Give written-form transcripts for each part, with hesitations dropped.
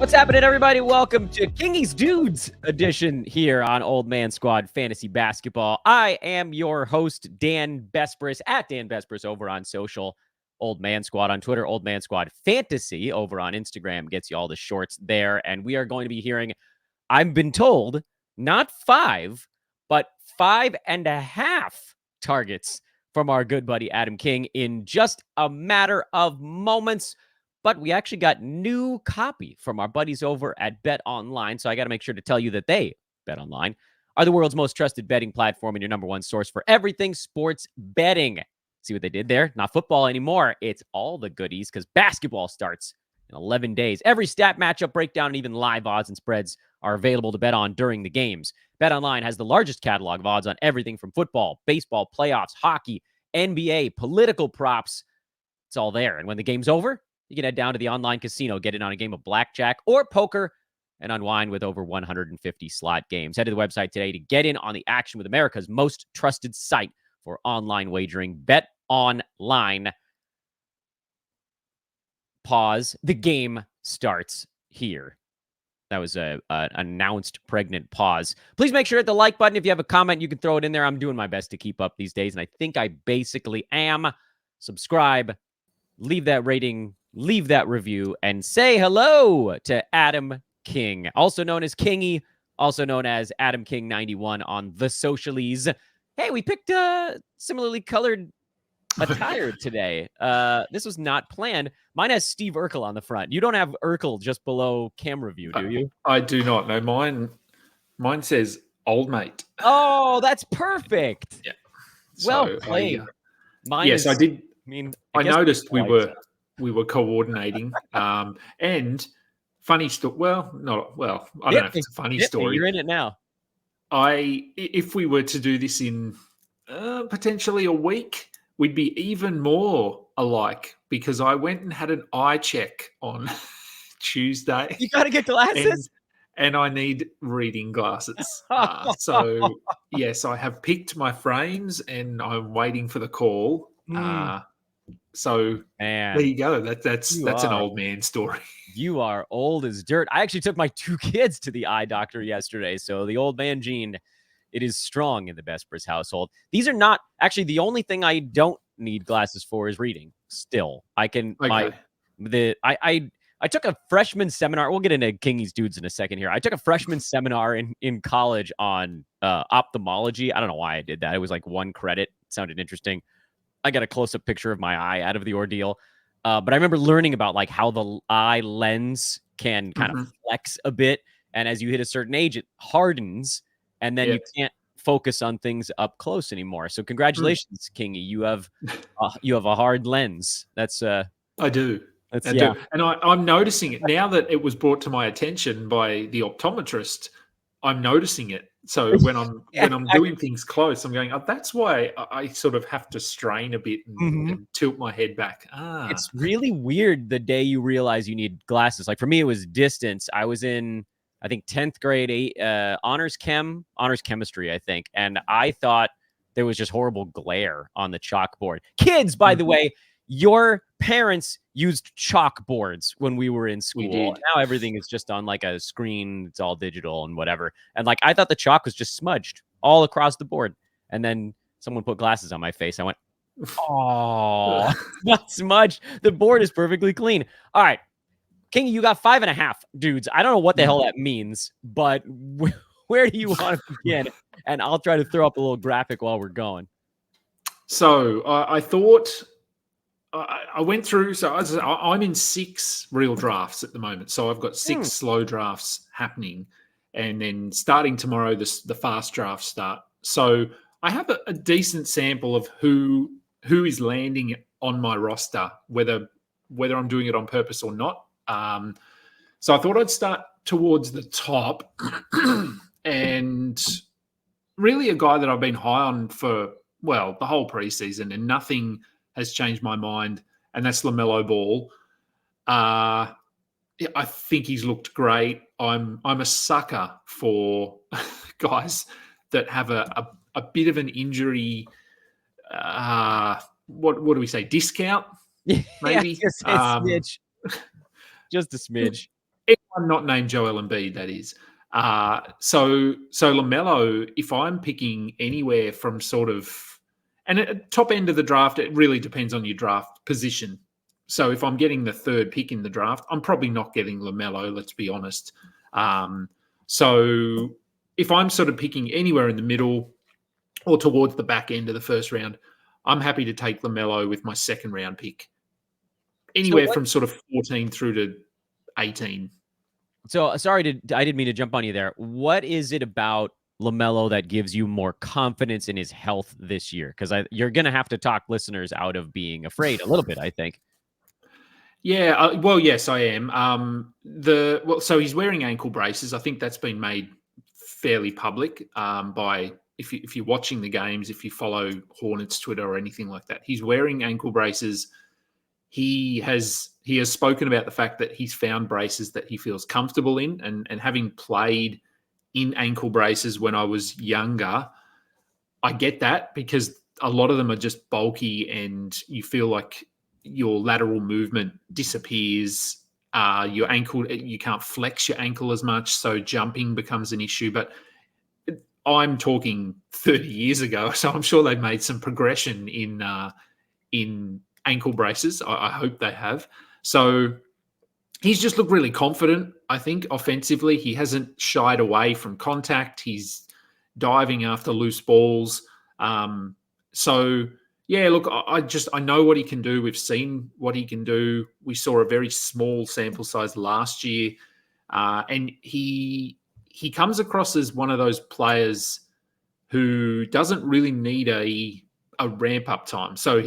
What's happening, everybody? Welcome to Kingy's Dudes edition here on Old Man Squad Fantasy Basketball. I am your host, Dan Bespris, at Dan Bespris over on social. Old Man Squad on Twitter, Old Man Squad Fantasy over on Instagram gets you all the shorts there. And we are going to be hearing, I've been told, not 5, but 5.5 targets from our good buddy Adam King in just a matter of moments. But we actually got new copy from our buddies over at Bet Online. So I got to make sure to tell you that they, Bet Online, are the world's most trusted betting platform and your number one source for everything sports betting. See what they did there? Not football anymore. It's all the goodies because basketball starts in 11 days. Every stat, matchup, breakdown, and even live odds and spreads are available to bet on during the games. Bet Online has the largest catalog of odds on everything from football, baseball, playoffs, hockey, NBA, political props. It's all there. And when the game's over, you can head down to the online casino, get in on a game of blackjack or poker, and unwind with over 150 slot games. Head to the website today to get in on the action with America's most trusted site for online wagering. Bet Online. Pause. The game starts here. That was an announced pregnant pause. Please make sure to hit the like button. If you have a comment, you can throw it in there. I'm doing my best to keep up these days, and I think I basically am. Subscribe, leave that rating, leave that review, and say hello to Adam King, also known as Kingy, also known as Adam King 91 on the socialies. Hey, we picked similarly colored attire today. This was not planned. Mine has Steve Urkel on the front. You don't have Urkel just below camera view, do you? I do not. No, mine says old mate. Oh, that's perfect. Yeah. Well played. Mine yes, I did. I noticed we were coordinating. And funny story. Well, not well. I don't know if it's a funny story. You're in it now. If we were to do this in potentially a week, we'd be even more alike because I went and had an eye check on Tuesday. You got to get glasses. And I need reading glasses. So, yes, I have picked my frames and I'm waiting for the call. So, there you go. That's an old man story. You are old as dirt. I actually took my 2 kids to the eye doctor yesterday. So, the old man gene, it is strong in the Bespris household. These are not actually the only thing I don't need glasses for is reading. Still, I can. Okay. I took a freshman seminar. We'll get into Kingy's Dudes in a second here. I took a freshman seminar in college on ophthalmology. I don't know why I did that. It was like 1 credit. It sounded interesting. I got a close-up picture of my eye out of the ordeal. But I remember learning about like how the eye lens can kind of flex a bit, and as you hit a certain age, it hardens. And then you can't focus on things up close anymore. So congratulations, Kingy. You have a hard lens. That's I do. I do. And I'm noticing it now that it was brought to my attention by the optometrist. I'm noticing it. So when I'm doing things close, I'm going, that's why I sort of have to strain a bit and tilt my head back. It's really weird the day you realize you need glasses. Like for me, it was distance. I was in, I think 10th grade, honors chemistry, I think. And I thought there was just horrible glare on the chalkboard. Kids, by the way, your parents used chalkboards when we were in school. We did. Now everything is just on like a screen. It's all digital and whatever. And like, I thought the chalk was just smudged all across the board. And then someone put glasses on my face. I went, oh, not smudged. The board is perfectly clean. All right. King, you got 5.5 dudes. I don't know what the hell that means, but where do you want to begin? And I'll try to throw up a little graphic while we're going. So I thought I went through. So I'm in 6 real drafts at the moment. So I've got 6 slow drafts happening, and then starting tomorrow, the fast drafts start. So I have a decent sample of who is landing on my roster, whether I'm doing it on purpose or not. So I thought I'd start towards the top, and really a guy that I've been high on for, well, the whole preseason, and nothing has changed my mind, and that's LaMelo Ball. I think he's looked great. I'm a sucker for guys that have a bit of an injury. What do we say? Discount, maybe. Just a smidge. anyone not named Joel Embiid, that is. So LaMelo, if I'm picking anywhere from sort of, and at top end of the draft, it really depends on your draft position. So if I'm getting the third pick in the draft, I'm probably not getting LaMelo, let's be honest. So if I'm sort of picking anywhere in the middle or towards the back end of the first round, I'm happy to take LaMelo with my second round pick. Anywhere from sort of 14 through to 18. So sorry I didn't mean to jump on you there. What is it about LaMelo that gives you more confidence in his health this year? Because you're going to have to talk listeners out of being afraid a little bit, I think. Yeah, well, yes, I am. So he's wearing ankle braces. I think that's been made fairly public by if you're watching the games, if you follow Hornets Twitter or anything like that. He's wearing ankle braces. He has spoken about the fact that he's found braces that he feels comfortable in, and having played in ankle braces when I was younger, I get that because a lot of them are just bulky and you feel like your lateral movement disappears. Your ankle, you can't flex your ankle as much, so jumping becomes an issue. But I'm talking 30 years ago, so I'm sure they've made some progression in ankle braces. I hope they have. So he's just looked really confident, I think, offensively. He hasn't shied away from contact. He's diving after loose balls. So, yeah, look, I know what he can do. We've seen what he can do. We saw a very small sample size last year. And he comes across as one of those players who doesn't really need a ramp-up time. So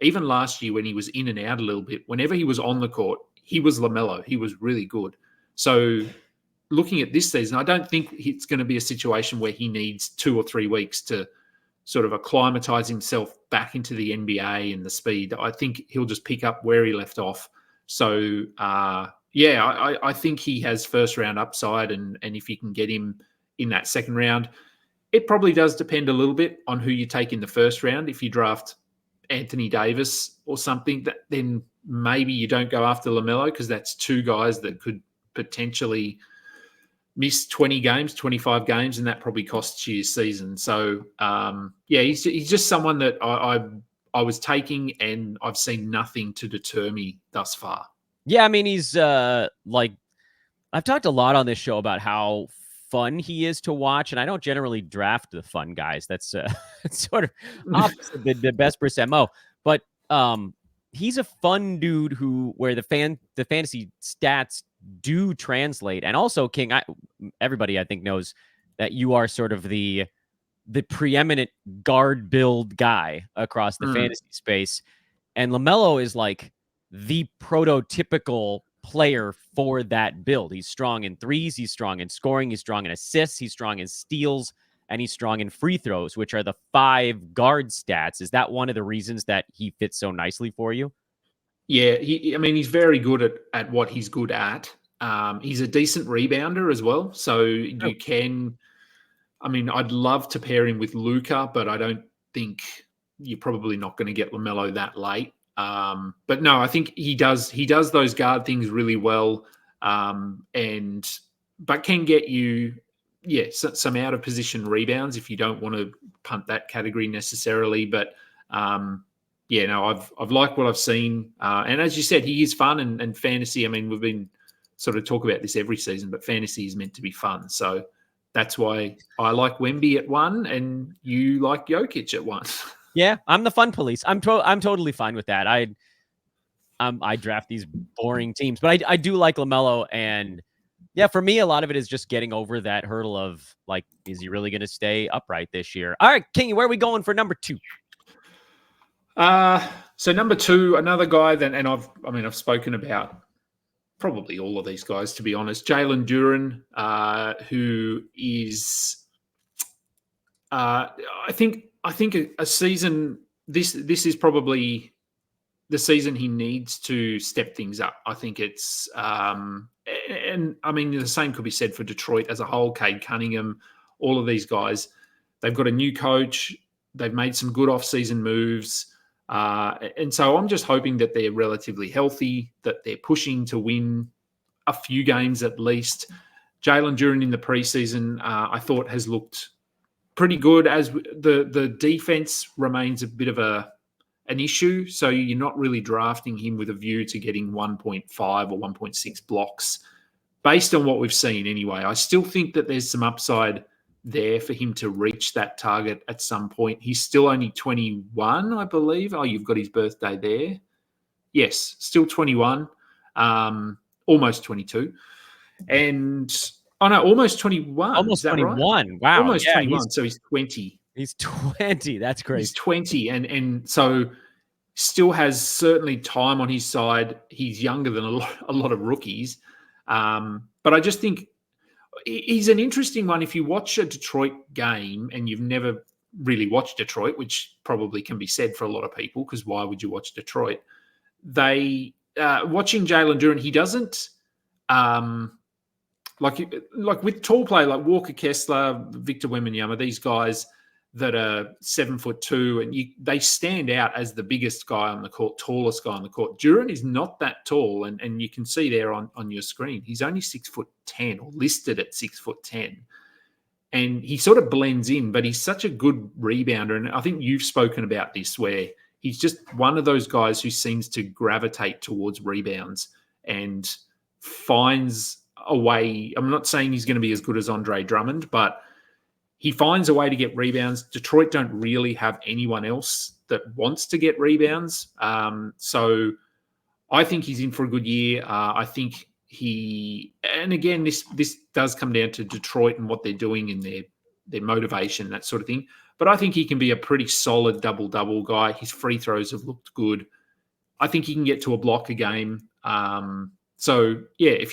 even last year when he was in and out a little bit, whenever he was on the court, he was LaMelo. He was really good. So looking at this season, I don't think it's going to be a situation where he needs 2 or 3 weeks to sort of acclimatize himself back into the NBA and the speed. I think he'll just pick up where he left off. So, I think he has first-round upside, and if you can get him in that second round, it probably does depend a little bit on who you take in the first round. If you draft Anthony Davis or something, then maybe you don't go after LaMelo because that's 2 guys that could potentially miss 20 games, 25 games, and that probably costs you your season. So, he's just someone that I was taking, and I've seen nothing to deter me thus far. Yeah, I mean, he's like, I've talked a lot on this show about how fun he is to watch, and I don't generally draft the fun guys. That's sort of opposite the best per MO. But he's a fun dude where the fantasy stats do translate. And also, King, everybody I think knows that you are sort of the preeminent guard build guy across the fantasy space. And LaMelo is like the prototypical player for that build. He's strong in threes, he's strong in scoring, he's strong in assists, he's strong in steals, and he's strong in free throws, which are the 5 guard stats. Is that one of the reasons that he fits so nicely for you? Yeah, he's very good at what he's good at. He's a decent rebounder as well. So you can, I'd love to pair him with Luka, but I don't think you're probably not going to get LaMelo that late. But no, I think he does those guard things really well, but can get you, some out of position rebounds if you don't want to punt that category necessarily. But I've liked what I've seen, and as you said, he is fun and fantasy. We've been sort of talk about this every season, but fantasy is meant to be fun, so that's why I like Wemby at 1 and you like Jokic at 1. Yeah, I'm the fun police. I'm totally fine with that. I draft these boring teams, but I do like LaMelo, and yeah, for me, a lot of it is just getting over that hurdle of like, is he really going to stay upright this year? All right, Kingy, where are we going for number 2? So number 2, another guy that, and I've spoken about probably all of these guys, to be honest. Jalen Duren, who is, I think a season. This is probably the season he needs to step things up. I think it's, the same could be said for Detroit as a whole. Cade Cunningham, all of these guys, they've got a new coach. They've made some good off-season moves. And so I'm just hoping that they're relatively healthy, that they're pushing to win a few games at least. Jalen Duren in the preseason, I thought has looked pretty good, as the defense remains a bit of an issue. So you're not really drafting him with a view to getting 1.5 or 1.6 blocks based on what we've seen anyway. I still think that there's some upside there for him to reach that target at some point. He's still only 21, I believe. Oh, you've got his birthday there. Yes, still 21, almost 22. And, oh no, almost 21. Almost Is that 21. right? Wow. Almost Yeah, 21, so he's 20. He's 20. That's crazy. He's 20, and so still has certainly time on his side. He's younger than a lot of rookies. But I just think he's an interesting one. If you watch a Detroit game and you've never really watched Detroit, which probably can be said for a lot of people, because why would you watch Detroit? They watching Jalen Duren, he doesn't like with tall play like Walker Kessler, Victor Wembanyama, these guys that are 7'2", and they stand out as the biggest guy on the court, tallest guy on the court. Duren is not that tall, and you can see there on your screen, he's only 6'10", or listed at 6'10", and he sort of blends in. But he's such a good rebounder, and I think you've spoken about this, where he's just one of those guys who seems to gravitate towards rebounds and finds a way. I'm not saying he's going to be as good as Andre Drummond, but he finds a way to get rebounds. Detroit don't really have anyone else that wants to get rebounds. So I think he's in for a good year. I think and again, this does come down to Detroit and what they're doing in their motivation, that sort of thing. But I think he can be a pretty solid double-double guy. His free throws have looked good. I think he can get to a block a game. So, yeah,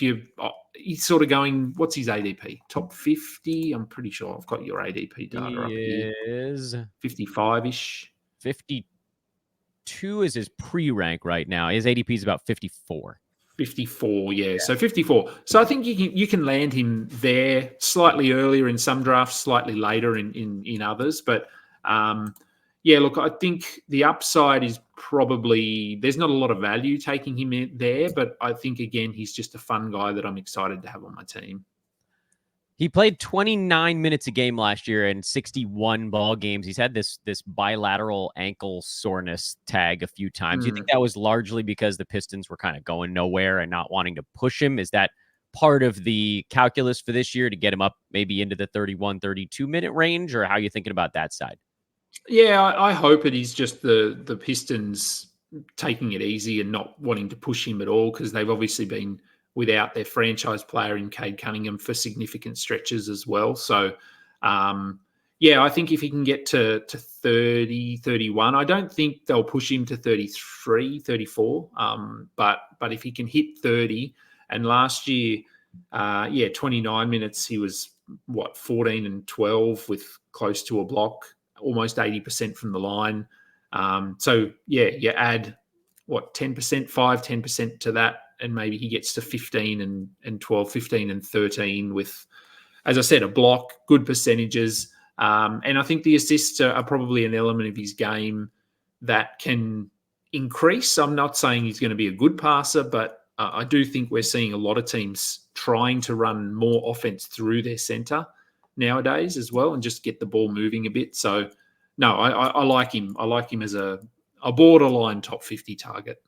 he's sort of going, what's his ADP? Top 50? I'm pretty sure I've got your ADP data up here. He is 55-ish. 52 is his pre-rank right now. His ADP is about 54. 54, yeah. So 54. So I think you can land him there slightly earlier in some drafts, slightly later in others. But, yeah, look, I think the upside is probably, there's not a lot of value taking him in there, but I think, again, he's just a fun guy that I'm excited to have on my team. He played 29 minutes a game last year in 61 ball games. He's had this bilateral ankle soreness tag a few times. Do you think that was largely because the Pistons were kind of going nowhere and not wanting to push him? Is that part of the calculus for this year to get him up maybe into the 31, 32-minute range, or how are you thinking about that side? Yeah, I hope it is just the Pistons taking it easy and not wanting to push him at all, because they've obviously been without their franchise player in Cade Cunningham for significant stretches as well. So, yeah, I think if he can get to 30, 31, I don't think they'll push him to 33, 34. But if he can hit 30, and last year, 29 minutes, he was, 14 and 12 with close to a block, almost 80% from the line. So, yeah, you add, 10%, 10% to that, and maybe he gets to 15 and 12, 15 and 13 with, as I said, a block, good percentages. And I think the assists are probably an element of his game that can increase. I'm not saying he's going to be a good passer, but I do think we're seeing a lot of teams trying to run more offense through their center nowadays as well and just get the ball moving a bit. So, no, I like him. I like him as a borderline top 50 target.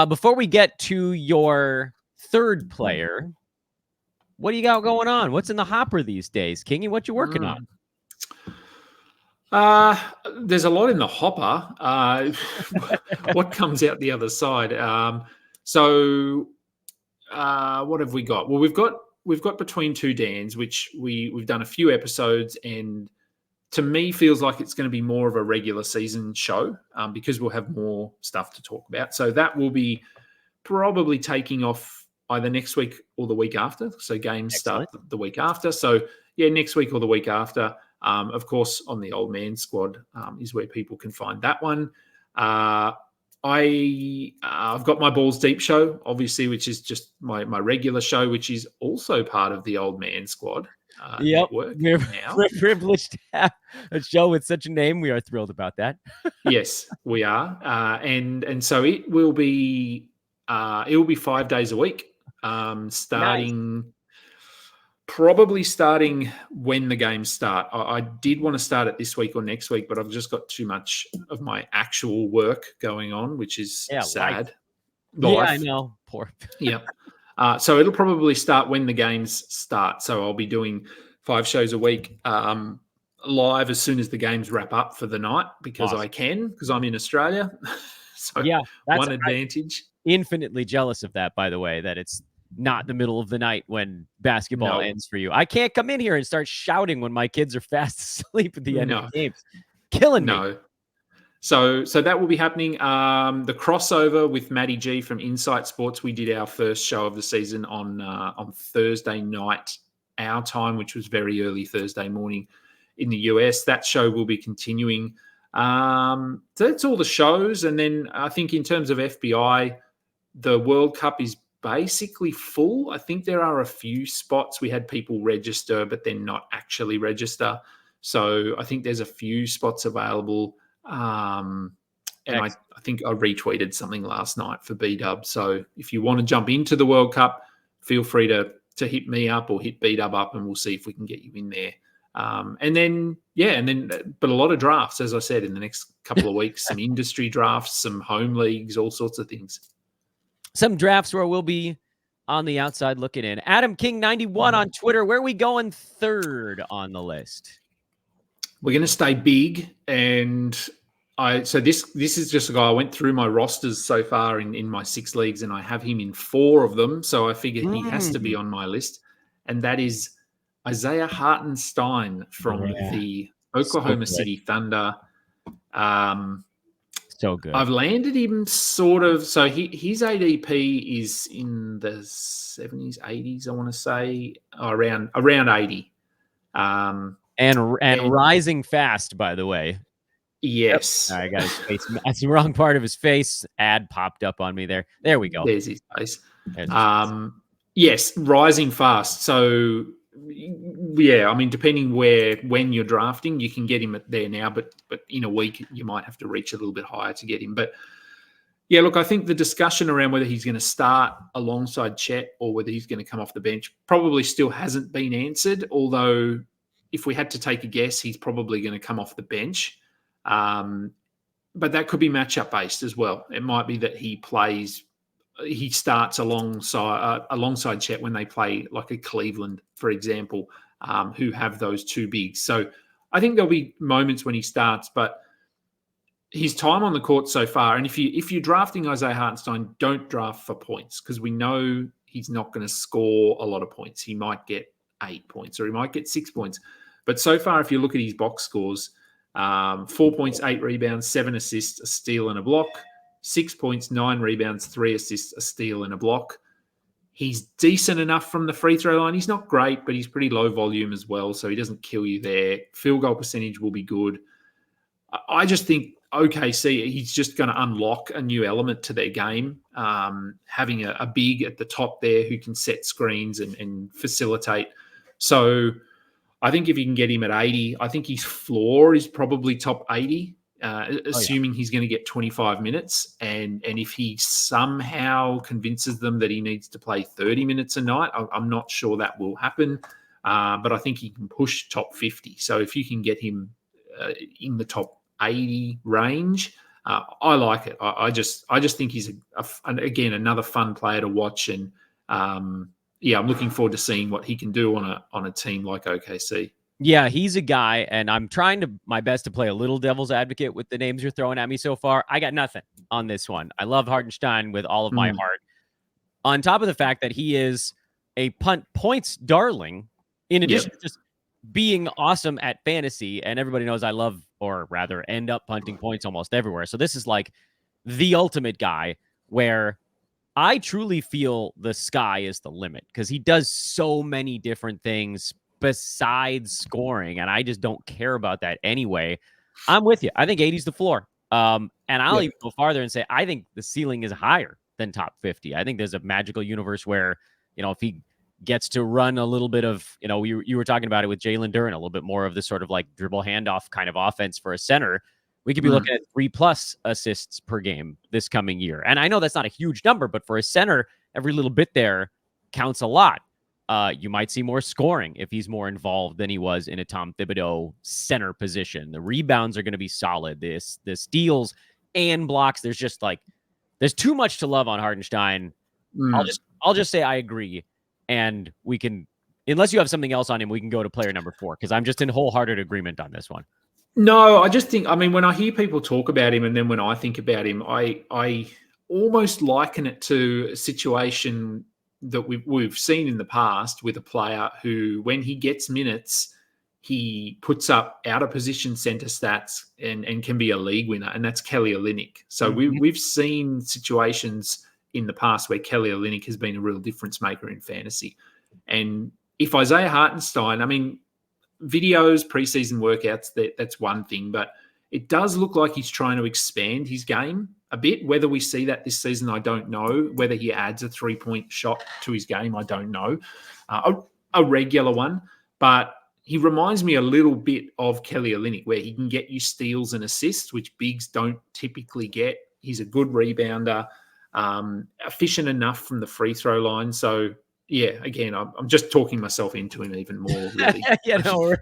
Before we get to your third player, what do you got going on? What's in the hopper these days, Kingy? What you working on? There's a lot in the hopper. What comes out the other side? So what have we got? Well, we've got Between Two Dans, which we've done a few episodes, and to me feels like it's going to be more of a regular season show because we'll have more stuff to talk about. So that will be probably taking off either next week or the week after. So games start the week after. So yeah, next week or the week after. Of course, on the Old Man Squad is where people can find that one. I've got my Balls Deep show, obviously, which is just my regular show, which is also part of the Old Man Squad. Network. We're privileged to have a show with such a name. We are thrilled about that. Yes, we are, and so it will be 5 days a week. starting probably starting when the games start. I did want to start it this week or next week, but I've just got too much of my actual work going on, which is sad. Yeah, I know. Poor. Yeah. So it'll probably start when the games start. So I'll be doing 5 shows a week live as soon as the games wrap up for the night because I can, because I'm in Australia. So yeah, that's one advantage. I'm infinitely jealous of that, by the way, that it's not the middle of the night when basketball ends for you. I can't come in here and start shouting when my kids are fast asleep at the end of the games. Killing me. So that will be happening. The crossover with Matty G from Insight Sports. We did our first show of the season on Thursday night, our time, which was very early Thursday morning in the US. That show will be continuing. So that's all the shows. And then I think in terms of FBI, the World Cup is basically full. I think there are a few spots. We had people register, but then not actually register. So I think there's a few spots available. And I think I retweeted something last night for B-Dub. So if you want to jump into the World Cup, feel free to hit me up or hit B-Dub up, and we'll see if we can get you in there. But a lot of drafts, as I said, in the next couple of weeks, some industry drafts, some home leagues, all sorts of things. Some drafts where we'll be on the outside looking in. Adam King 91 on Twitter. Where are we going third on the list? We're going to stay big, and so this is just a guy. I went through my rosters so far in my 6 leagues, and I have him in 4 of them. So I figure he has to be on my list, and that is Isaiah Hartenstein from the Oklahoma City Thunder. So good. I've landed him sort of. So his ADP is in the 70s, 80s. I want to say around 80. And rising fast, by the way. Yes. Yep. I got his face. That's the wrong part of his face. Ad popped up on me there. There we go. There's his face. Yes, rising fast. So yeah, I mean, depending when you're drafting, you can get him there now, but in a week you might have to reach a little bit higher to get him. But yeah, look, I think the discussion around whether he's going to start alongside Chet or whether he's going to come off the bench probably still hasn't been answered. Although, if we had to take a guess, he's probably going to come off the bench. But that could be matchup based as well. It might be that he starts alongside Chet when they play like a Cleveland, for example, who have those 2 bigs. So I think there'll be moments when he starts, but his time on the court so far, and if you're drafting Isaiah Hartenstein, don't draft for points, because we know he's not going to score a lot of points. He might get 8 points or he might get 6 points. But so far, if you look at his box scores, 4 points, 8 rebounds, 7 assists, a steal and a block, 6 points, 9 rebounds, 3 assists, a steal and a block. He's decent enough from the free throw line. He's not great, but he's pretty low volume as well, so he doesn't kill you there. Field goal percentage will be good. I just think OKC, he's just going to unlock a new element to their game, having a big at the top there who can set screens and facilitate. So I think if you can get him at 80, I think his floor is probably top 80, assuming he's going to get 25 minutes. And if he somehow convinces them that he needs to play 30 minutes a night, I'm not sure that will happen. But I think he can push top 50. So if you can get him in the top 80 range, I like it. I just think he's again another fun player to watch, and I'm looking forward to seeing what he can do on a team like OKC. Yeah, he's a guy, and I'm trying my best to play a little devil's advocate with the names you're throwing at me so far. I got nothing on this one. I love Hartenstein with all of my heart. On top of the fact that he is a punt points darling, in addition to just being awesome at fantasy, and everybody knows I love, or rather end up punting points almost everywhere. So this is like the ultimate guy where I truly feel the sky is the limit, because he does so many different things besides scoring, and I just don't care about that anyway. I'm with you. I think 80 is the floor. And I'll even go farther and say I think the ceiling is higher than top 50. I think there's a magical universe where, if he gets to run a little bit of, you were talking about it with Jalen Duren, a little bit more of this sort of like dribble handoff kind of offense for a center, we could be looking at 3+ assists per game this coming year. And I know that's not a huge number, but for a center, every little bit there counts a lot. You might see more scoring if he's more involved than he was in a Tom Thibodeau center position. The rebounds are going to be solid. The steals and blocks, there's too much to love on Hartenstein. I'll just say I agree, and we can, unless you have something else on him, we can go to player number 4 because I'm just in wholehearted agreement on this one. No, I just think, I mean, when I hear people talk about him and then when I think about him, I almost liken it to a situation that we've seen in the past with a player who, when he gets minutes, he puts up out of position center stats and can be a league winner, and that's Kelly Olynyk. So we've seen situations in the past where Kelly Olynyk has been a real difference maker in fantasy. And if Isaiah Hartenstein, I mean, videos, preseason workouts, that's one thing, but it does look like he's trying to expand his game a bit. Whether we see that this season, I don't know. Whether he adds a 3-point shot to his game, I don't know. A regular one, but he reminds me a little bit of Kelly Olynyk, where he can get you steals and assists, which bigs don't typically get. He's a good rebounder, efficient enough from the free throw line. So, yeah, again, I'm just talking myself into him even more, really. we're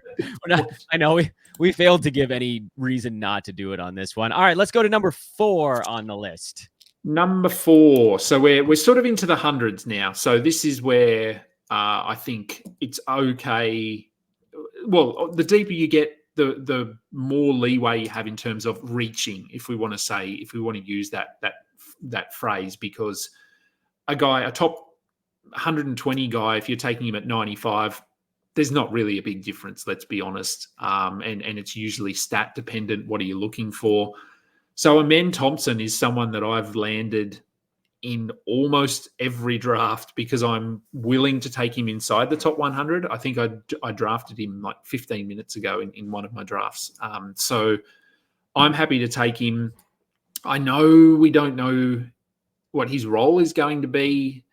not, I know we failed to give any reason not to do it on this one. All right, let's go to number 4 on the list. Number 4. So we're sort of into the hundreds now. So this is where I think it's okay. Well, the deeper you get, the more leeway you have in terms of reaching, if we want to use that phrase, because a top 120 guy, if you're taking him at 95, there's not really a big difference, let's be honest. And it's usually stat dependent. What are you looking for? So Amen Thompson is someone that I've landed in almost every draft because I'm willing to take him inside the top 100. I think I drafted him like 15 minutes ago in one of my drafts. So I'm happy to take him. I know we don't know what his role is going to be.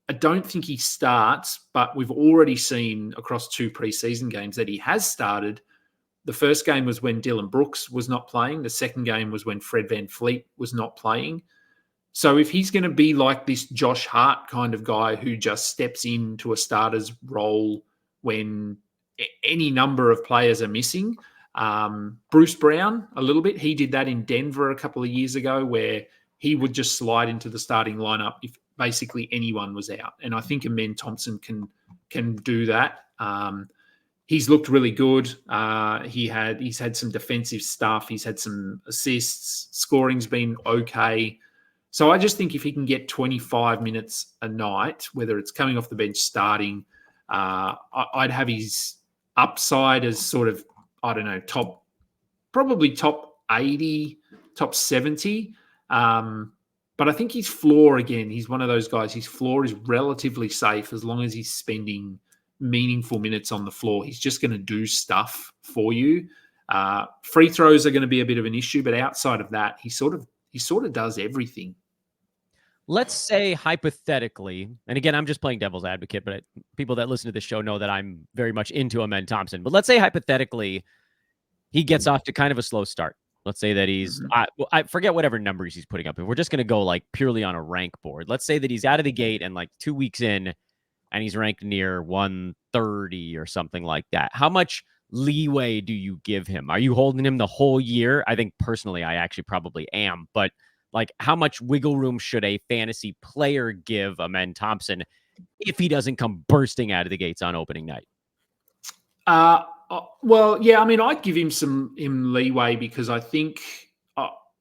I don't think he starts, but we've already seen across 2 preseason games that he has started. The first game was when Dylan Brooks was not playing. The second game was when Fred VanVleet was not playing. So if he's going to be like this Josh Hart kind of guy who just steps into a starter's role when any number of players are missing, Bruce Brown, a little bit, he did that in Denver a couple of years ago where he would just slide into the starting lineup if basically anyone was out. And I think Amen Thompson can do that. He's looked really good. He's had some defensive stuff. He's had some assists. Scoring's been okay. So I just think if he can get 25 minutes a night, whether it's coming off the bench, starting, I'd have his upside as sort of, I don't know, probably top 80, top 70. But I think his floor, again, he's one of those guys, his floor is relatively safe as long as he's spending meaningful minutes on the floor. He's just going to do stuff for you. Free throws are going to be a bit of an issue, but outside of that, he sort of does everything. Let's say hypothetically, and again, I'm just playing devil's advocate, but people that listen to this show know that I'm very much into Amen Thompson. But let's say hypothetically, he gets off to kind of a slow start. Let's say that he's, I forget whatever numbers he's putting up. If we're just going to go like purely on a rank board, let's say that he's out of the gate and like 2 weeks in and he's ranked near 130 or something like that. How much leeway do you give him? Are you holding him the whole year? I think personally, I actually probably am, but like how much wiggle room should a fantasy player give Amen Thompson if he doesn't come bursting out of the gates on opening night? Well, yeah, I mean, I'd give him some leeway because I think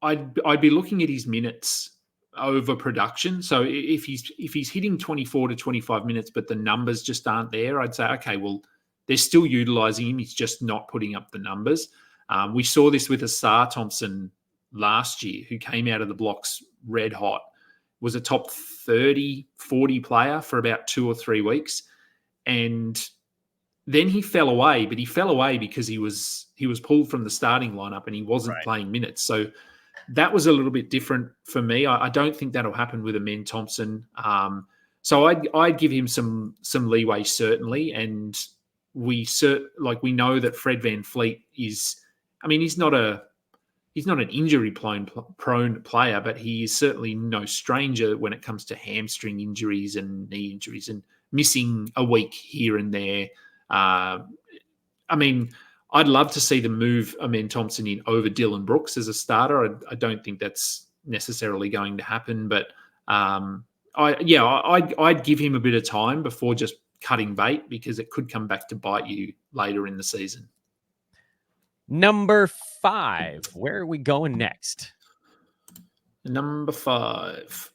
I'd be looking at his minutes over production. So if he's hitting 24 to 25 minutes, but the numbers just aren't there, I'd say, okay, well, they're still utilizing him. He's just not putting up the numbers. We saw this with Asar Thompson last year, who came out of the blocks red hot, was a top 30, 40 player for about 2 or 3 weeks. And then he fell away, but he fell away because he was pulled from the starting lineup and he wasn't playing minutes. So that was a little bit different for me. I don't think that'll happen with Amen Thompson. So I'd give him some leeway, certainly. And we know that Fred VanVleet is, I mean, he's not a he's not an injury-prone player, but he is certainly no stranger when it comes to hamstring injuries and knee injuries and missing a week here and there. I mean, I'd love to see them move Amen Thompson in over Dylan Brooks as a starter. I don't think that's necessarily going to happen, but I'd give him a bit of time before just cutting bait because it could come back to bite you later in the season. Number 5. Where are we going next? Number 5.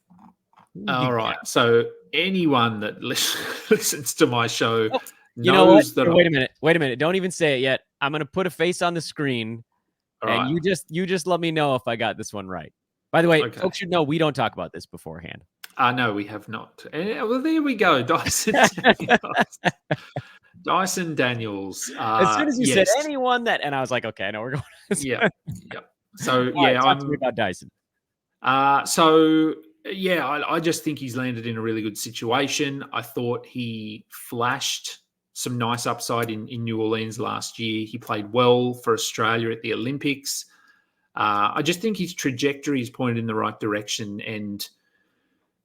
All right. So anyone that listens to my show knows that. Wait a minute. Don't even say it yet. I'm going to put a face on the screen, and you just let me know if I got this one right. By the way, folks should know we don't talk about this beforehand. No, we have not. Well, there we go. Dyson Daniels. Dyson Daniels. As soon as you said anyone that, and I was like, okay, I know we're going. Yeah. So talk to me about Dyson. I just think he's landed in a really good situation. I thought he flashed some nice upside in New Orleans last year. He played well for Australia at the Olympics. I just think his trajectory is pointed in the right direction. And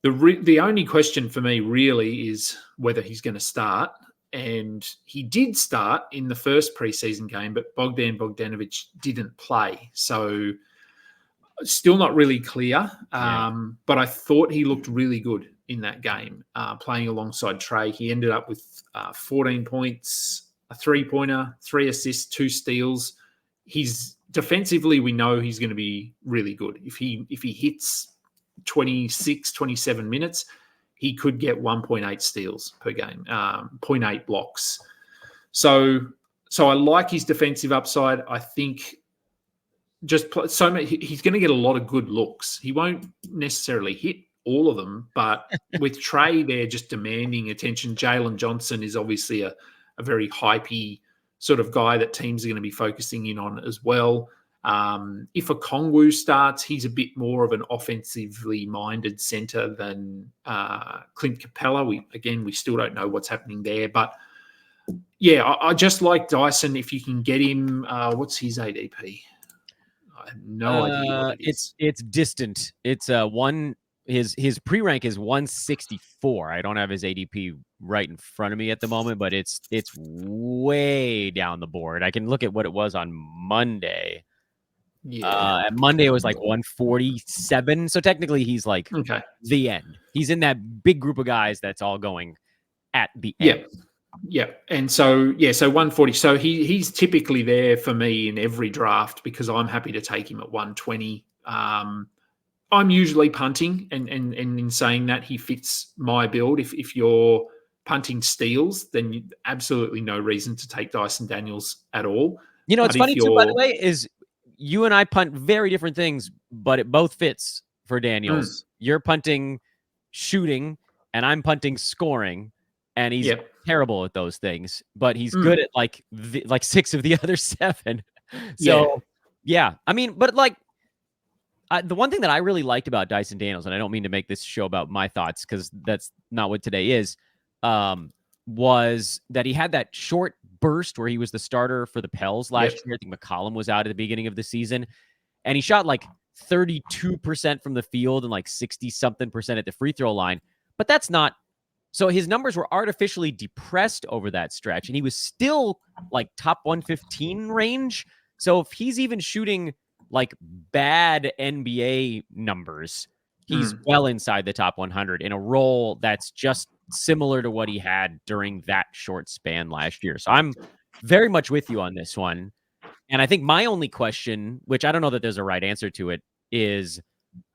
the only question for me really is whether he's going to start. And he did start in the first preseason game, but Bogdanovic didn't play. So still not really clear. But I thought he looked really good in that game, playing alongside Trey. He ended up with 14 points, a 3-pointer, 3 assists, 2 steals. He's defensively, we know he's going to be really good. If he hits 26, 27 minutes, he could get 1.8 steals per game, 0.8 blocks. So I like his defensive upside. I think he's going to get a lot of good looks. He won't necessarily hit all of them, but with Trey there just demanding attention, Jalen Johnson is obviously a very hypey sort of guy that teams are going to be focusing in on as well. If Okongwu starts, he's a bit more of an offensively minded center than Clint Capella. We still don't know what's happening there. But, yeah, I just like Dyson. If you can get him, what's his ADP? I have no idea what it is. It's distant. It's his pre-rank is 164. I don't have his ADP right in front of me at the moment, but it's way down the board. I can look at what it was on Monday. Yeah. At Monday it was like 147. So technically he's like the end. He's in that big group of guys that's all going at the end. Yeah. And so 140. So he's typically there for me in every draft because I'm happy to take him at 120. I'm usually punting, and in saying that, he fits my build. If you're punting steals, then absolutely no reason to take Dyson Daniels at all. You know, it's funny too, by the way, is you and I punt very different things, but it both fits for Daniels. You're punting shooting, and I'm punting scoring, and he's terrible at those things, but he's good at like 6 of the other 7. So, yeah. I mean, but like, the one thing that I really liked about Dyson Daniels, and I don't mean to make this show about my thoughts because that's not what today is, was that he had that short burst where he was the starter for the Pels last year. I think McCollum was out at the beginning of the season, and he shot like 32% from the field and like 60-something% at the free throw line. But that's not so his numbers were artificially depressed over that stretch, and he was still like top 115 range. So if he's even shooting like bad NBA numbers, he's well inside the top 100 in a role that's just similar to what he had during that short span last year. So I'm very much with you on this one. And I think my only question, which I don't know that there's a right answer to it, is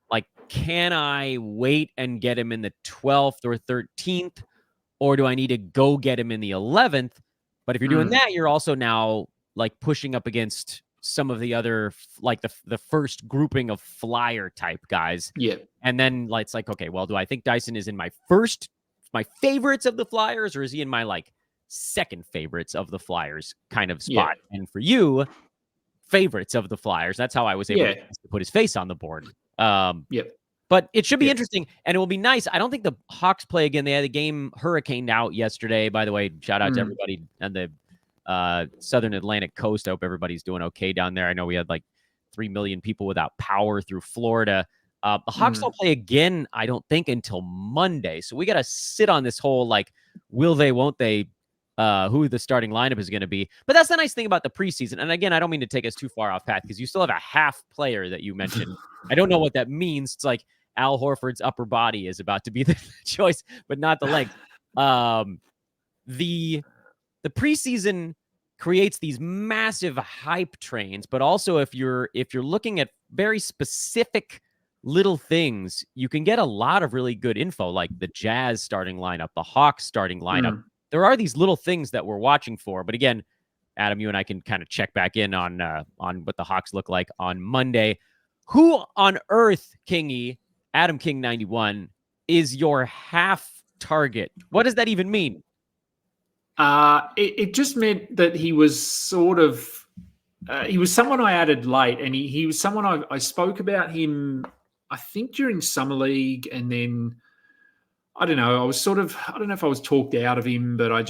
like, can I wait and get him in the 12th or 13th, or do I need to go get him in the 11th? But if you're doing that, you're also now like pushing up against some of the other, like the first grouping of flyer type guys. Yeah. And then like, it's like, okay, well, do I think Dyson is in my favorites of the Flyers, or is he in my like second favorites of the Flyers kind of spot? Yeah. And for you, favorites of the Flyers. That's how I was able to put his face on the board. But it should be interesting, and it will be nice. I don't think the Hawks play again. They had a game hurricaned out yesterday. By the way, shout out to everybody on the Southern Atlantic coast. I hope everybody's doing okay down there. I know we had like 3 million people without power through Florida. The Hawks don't Mm. play again, I don't think, until Monday. So we got to sit on this whole, like, will they, won't they, who the starting lineup is going to be. But that's the nice thing about the preseason. And again, I don't mean to take us too far off path because you still have a half player that you mentioned. I don't know what that means. It's like Al Horford's upper body is about to be the choice, but not the legs. The preseason creates these massive hype trains, but also if you're looking at very specific little things, you can get a lot of really good info, like the Jazz starting lineup, the Hawks starting lineup. Mm. There are these little things that we're watching for. But again, Adam, you and I can kind of check back in on what the Hawks look like on Monday. Who on earth, Kingy, Adam King 91, is your half target? What does that even mean? It just meant that he was sort of he was someone I added late, and he was someone I spoke about him, I think, during Summer League, and then I don't know. I don't know if I was talked out of him, but I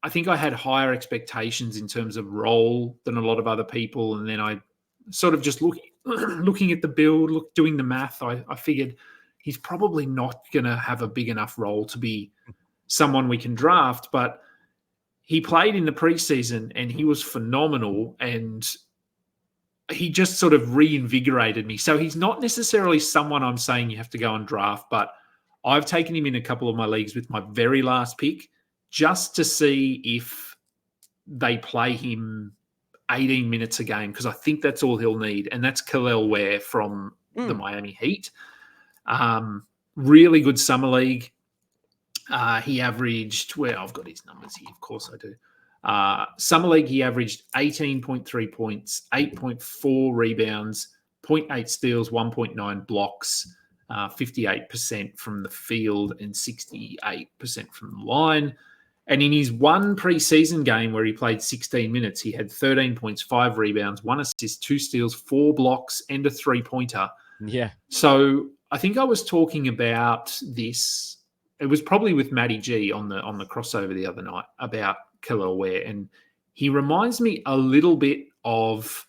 think I had higher expectations in terms of role than a lot of other people, and then I sort of just looking at the build, doing the math, I figured he's probably not going to have a big enough role to be someone we can draft, but he played in the preseason and he was phenomenal, and he just sort of reinvigorated me. So he's not necessarily someone I'm saying you have to go and draft, but I've taken him in a couple of my leagues with my very last pick just to see if they play him 18 minutes a game, because I think that's all he'll need, and that's Kel'el Ware from the Miami Heat. Really good summer league. He averaged, I've got his numbers here, of course I do. Summer league, he averaged 18.3 points, 8.4 rebounds, 0.8 steals, 1.9 blocks, 58% from the field and 68% from the line. And in his one preseason game where he played 16 minutes, he had 13 points, 5 rebounds, 1 assist, 2 steals, 4 blocks, and a 3-pointer. Yeah. So I think I was talking about this. It was probably with Matty G on the crossover the other night about Kel'el Ware, and he reminds me a little bit of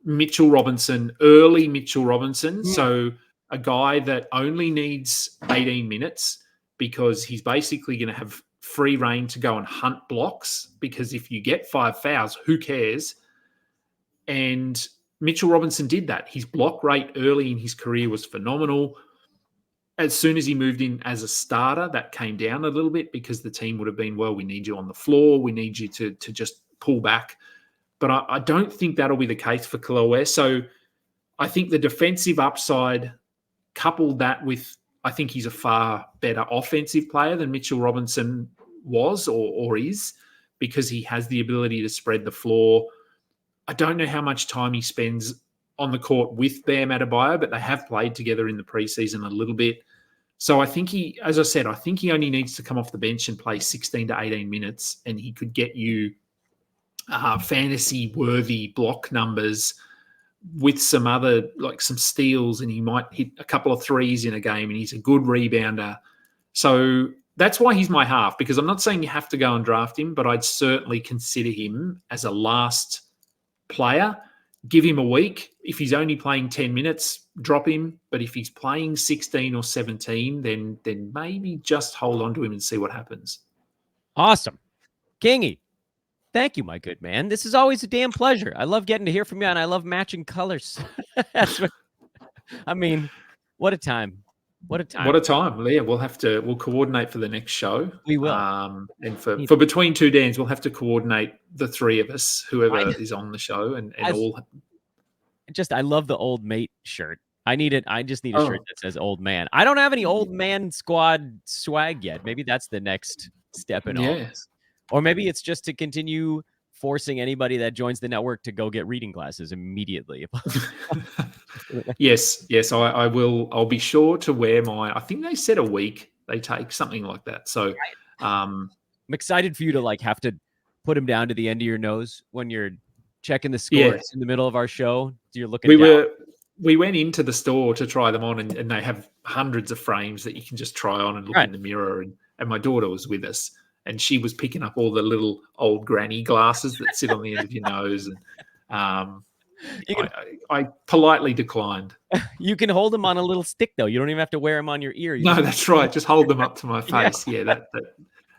Mitchell Robinson, early Mitchell Robinson. So a guy that only needs 18 minutes because he's basically going to have free reign to go and hunt blocks, because if you get 5 fouls, who cares? And Mitchell Robinson did that. His block rate early in his career was phenomenal. As soon as he moved in as a starter, that came down a little bit because the team would have been, well, we need you on the floor. We need you to just pull back. But I don't think that'll be the case for Kel'el Ware. So I think the defensive upside, coupled that with, I think he's a far better offensive player than Mitchell Robinson was or is, because he has the ability to spread the floor. I don't know how much time he spends on the court with Bam Adebayo, but they have played together in the preseason a little bit. So I think as I said, I think he only needs to come off the bench and play 16 to 18 minutes, and he could get you fantasy-worthy block numbers with some other, like some steals, and he might hit a couple of threes in a game, and he's a good rebounder. So that's why he's my half, because I'm not saying you have to go and draft him, but I'd certainly consider him as a last player. Give him a week. If he's only playing 10 minutes, drop him. But if he's playing 16 or 17, then maybe just hold on to him and see what happens. Awesome. Kingy, thank you, my good man. This is always a damn pleasure. I love getting to hear from you, and I love matching colors. That's what, I mean, what a time. What a time. What a time. Yeah, we'll coordinate for the next show. We will. And for Between Two Dans, we'll have to coordinate the three of us, whoever is on the show, and all. I love the old mate shirt. I just need a shirt that says old man. I don't have any old man squad swag yet. Maybe that's the next step in all this. Or maybe it's just to continue forcing anybody that joins the network to go get reading glasses immediately. Yes, I will. I'll be sure to wear I think they said a week they take, something like that. So I'm excited for you to have to put them down to the end of your nose when you're checking the scores in the middle of our show. You're looking down. We went into the store to try them on, and they have hundreds of frames that you can just try on and look in the mirror. And my daughter was with us, and she was picking up all the little old granny glasses that sit on the end of your nose. And You can I politely declined. you can hold them on a little stick though. You don't even have to wear them on your ear. You No, just that's right. Just hold them up to my yeah. face. Yeah,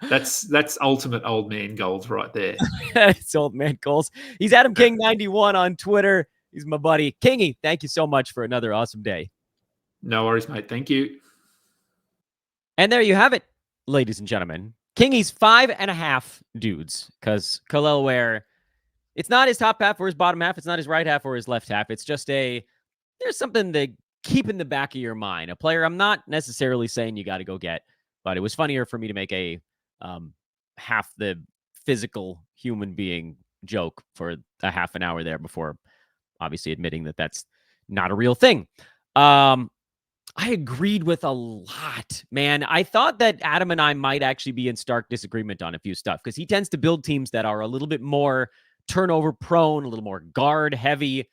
that's ultimate old man gold right there. It's old man goals. He's Adam King 91 on Twitter. He's my buddy. Kingy, thank you so much for another awesome day. No worries, mate. Thank you. And there you have it, ladies and gentlemen. Kingy's 5.5 dudes, because Kel'el Ware, it's not his top half or his bottom half. It's not his right half or his left half. It's just there's something to keep in the back of your mind. A player I'm not necessarily saying you got to go get, but it was funnier for me to make a half the physical human being joke for a half an hour there before obviously admitting that that's not a real thing. I agreed with a lot, man. I thought that Adam and I might actually be in stark disagreement on a few stuff because he tends to build teams that are a little bit more turnover prone, a little more guard heavy.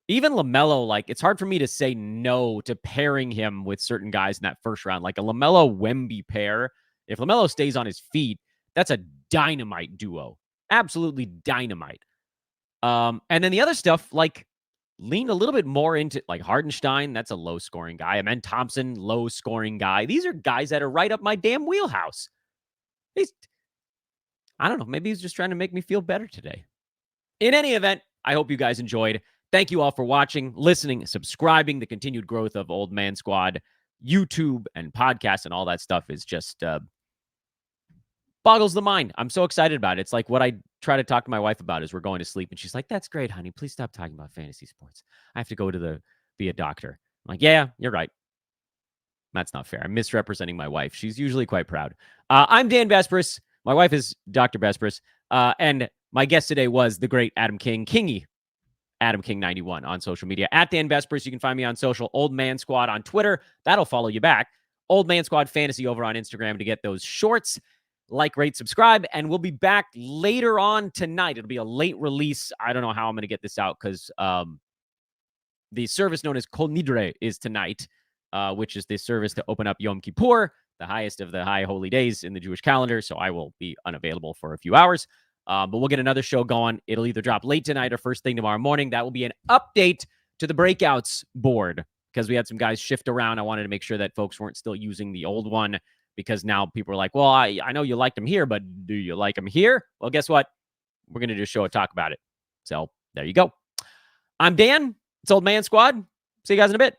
Even LaMelo, like, it's hard for me to say no to pairing him with certain guys in that first round, like a LaMelo Wemby pair. If LaMelo stays on his feet, that's a dynamite duo. Absolutely dynamite. And then the other stuff, like, lean a little bit more into like Hartenstein. That's a low scoring guy. And then Thompson, low scoring guy. These are guys that are right up my damn wheelhouse. I don't know. Maybe he's just trying to make me feel better today. In any event, I hope you guys enjoyed. Thank you all for watching, listening, subscribing. The continued growth of Old Man Squad, YouTube and podcasts and all that stuff is just boggles the mind. I'm so excited about it. It's like what I try to talk to my wife about as we're going to sleep. And she's like, that's great, honey. Please stop talking about fantasy sports. I have to go to be a doctor. I'm like, yeah, you're right. That's not fair. I'm misrepresenting my wife. She's usually quite proud. I'm Dan Vespris. My wife is Dr. Vespris. And my guest today was the great Adam King, Kingy, Adam King 91 on social media. At Dan Vespris, you can find me on social. Old Man Squad on Twitter. That'll follow you back. Old Man Squad Fantasy over on Instagram to get those shorts. Like, rate, subscribe, and we'll be back later on tonight. It'll be a late release. I don't know how I'm going to get this out because the service known as Kol Nidre is tonight, which is the service to open up Yom Kippur, the highest of the high holy days in the Jewish calendar. So I will be unavailable for a few hours. But we'll get another show going. It'll either drop late tonight or first thing tomorrow morning. That will be an update to the breakouts board because we had some guys shift around. I wanted to make sure that folks weren't still using the old one because now people are like, well, I know you liked him here, but do you like him here? Well, guess what? We're going to do a show and talk about it. So there you go. I'm Dan. It's Old Man Squad. See you guys in a bit.